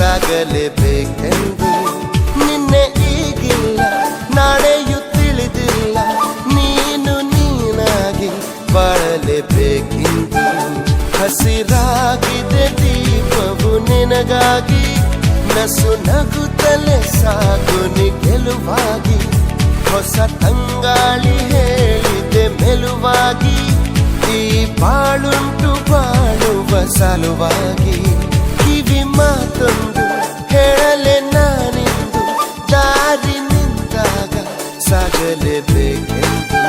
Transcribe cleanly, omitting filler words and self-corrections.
ಸಾಗಲೇಬೇಕೆಂದು. ನಿನ್ನೆ ಈಗಿಲ್ಲ, ನಾಳೆಯೂ ತಿಳಿದಿಲ್ಲ, ನೀನು ನೀನಾಗಿ ಬಾಳಲೇಬೇಕೆಂದು. ಹಸಿರಾಗಿದೆ ದೀಪವು ನಿನಗಾಗಿ, ನಸು ನಗುತ್ತಲೇ ಸಾಗು ನಿ ಗೆಲುವಾಗಿ. ಹೊಸ ತಂಗಾಳಿ ಹೇಳಿದೆ ಮೆಲುವಾಗಿ, ಈ ಬಾಳುಂಟು ಬಾಳುವ ಸಲುವಾಗಿ. ಕಿವಿ ಮಾತೊಂದು ಹೇಳಲೆ ನಾನಿಂದು, ದಾರಿ ನಿಂತಾಗ ಸಾಗಲೇಬೇಕೆಂದು.